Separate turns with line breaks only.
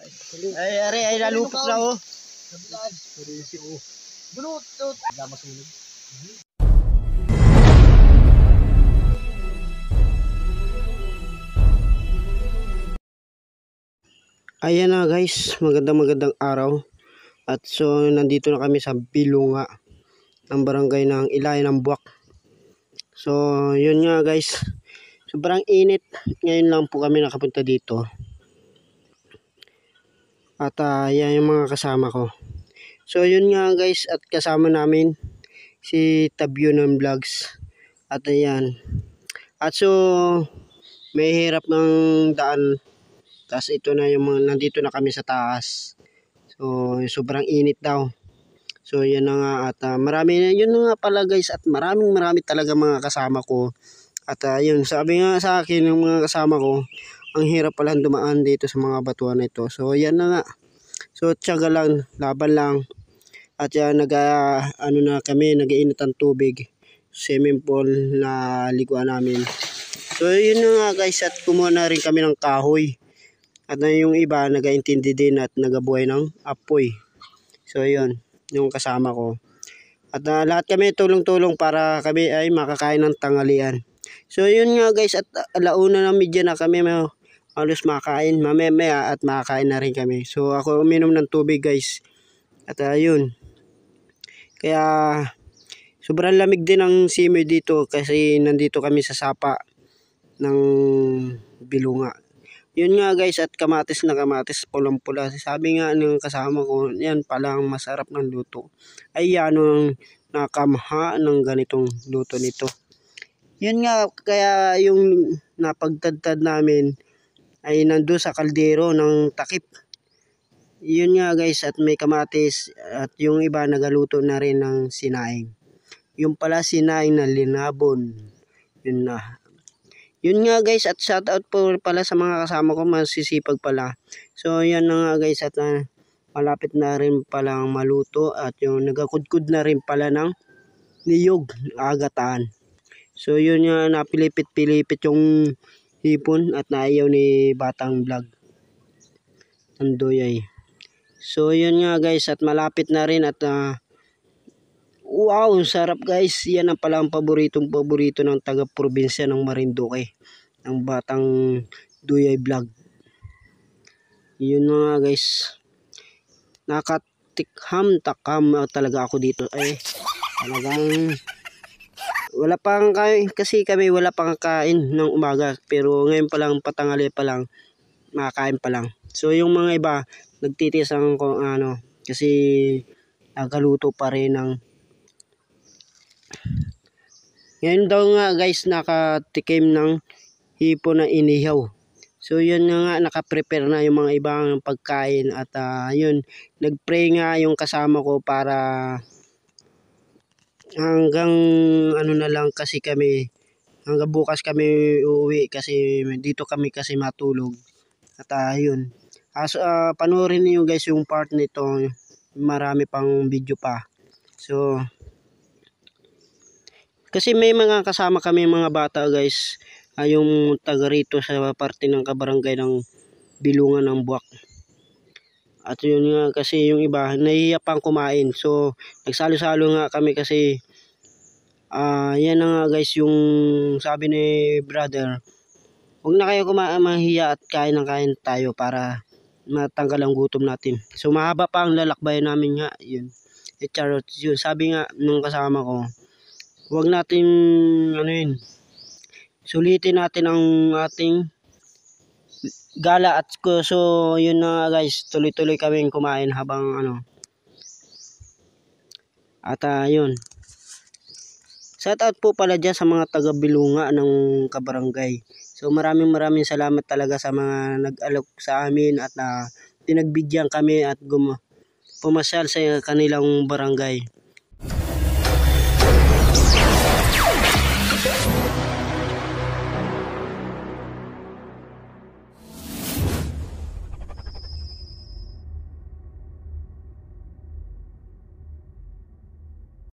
Ay lalupot na oh.
Bulutot. Masunog.
Ayan na guys, magandang araw. At so nandito na kami sa Bilunga ng barangay ng Ilaya ng Buwak. So yun nga guys, sobrang init. Ngayon lang po kami nakapunta dito. At yan yung mga kasama ko. So yun nga guys, at kasama namin si Tabyo ng Vlogs. At ayan. At so may hirap ng daan. Tapos ito na yung mga, nandito na kami sa taas. So sobrang init daw. So yan na nga, at marami na, yun na nga pala guys, at marami talaga mga kasama ko. At yun, sabi nga sa akin ng mga kasama ko, ang hirap pala dumaan dito sa mga batuan na ito. So yan na nga. So tiyaga lang, laban lang. At yan, ano na kami, nag-iinit ang tubig. Swimming pool na liguan namin. So yun na nga guys, at kumuha na rin kami ng kahoy. At yung iba nagaintindi din at nagabuhay ng apoy. So yun, yung kasama ko. At lahat kami tulong-tulong para kami ay makakain ng tanghalian. So yun nga guys, at alauna ng media na kami halos makain, mamaya at makakain na rin kami. So ako uminom ng tubig guys. At yun. Kaya sobrang lamig din ang simoy dito kasi nandito kami sa sapa ng Bilunga. Yun nga guys, at kamatis na kamatis, pulang-pula. Sabi nga ng kasama ko, yan palang masarap ng luto. Ay yan ang nakamha ng ganitong luto nito. Yun nga, kaya yung napagtadtad namin ay nando sa kaldero ng takip. Yun nga guys, at may kamatis at yung iba nagaluto na rin ng sinaing. Yung pala sinaing na linabon. Yun na. Yun nga guys, at shout out po pala sa mga kasama ko, masisipag pala. So yan na nga guys, at malapit na rin palang maluto at yung nagakudkud na rin pala ng niyog, agataan. So yun nga, napilipit-pilipit yung hipon at naayaw ni Batang Vlog. Andoyay. So yun nga guys, at malapit na rin at wow, sarap guys. Yan ang pala ang paborito ng taga-probinsya ng Marinduque, ng Batang Duyay Vlog. Yun nga guys. Takam talaga ako dito. Ay, talagang wala pang kain kasi kami, wala pang kain ng umaga, pero ngayon pa lang, patangali pa lang, makakain pa lang. So yung mga iba nagtitiis ang kasi nagaluto pa rin ng. Ngayon daw nga guys, nakatikim ng hipon na inihaw. So yun nga, nakaprepare na yung mga ibang pagkain. At yun, nagpray nga yung kasama ko para hanggang na lang kasi kami, hanggang bukas kami uuwi kasi dito kami kasi matulog. At yun, panoorin niyo guys yung part nito, marami pang video pa. So kasi may mga kasama kami mga bata guys, yung taga rito sa parte ng kabarangay ng Bilunga ng Buwak. At yun nga, kasi yung iba nahihiya pang kumain. So nagsalo-salo nga kami kasi yan na nga guys, yung sabi ni brother, huwag na kayo mahiya at kain tayo para matanggal ang gutom natin. So mahaba pa ang lalakbayan namin nga. Yun, charot, yun, sabi nga nung kasama ko, huwag natin sulitin natin ang ating gala. At so yun na guys, tuloy-tuloy kaming kumain habang at yun, shout out po pala dyan sa mga taga Bilunga ng kabarangay. So maraming salamat talaga sa mga nag-alok sa amin at pinagbigyan kami at pumasyal sa kanilang barangay.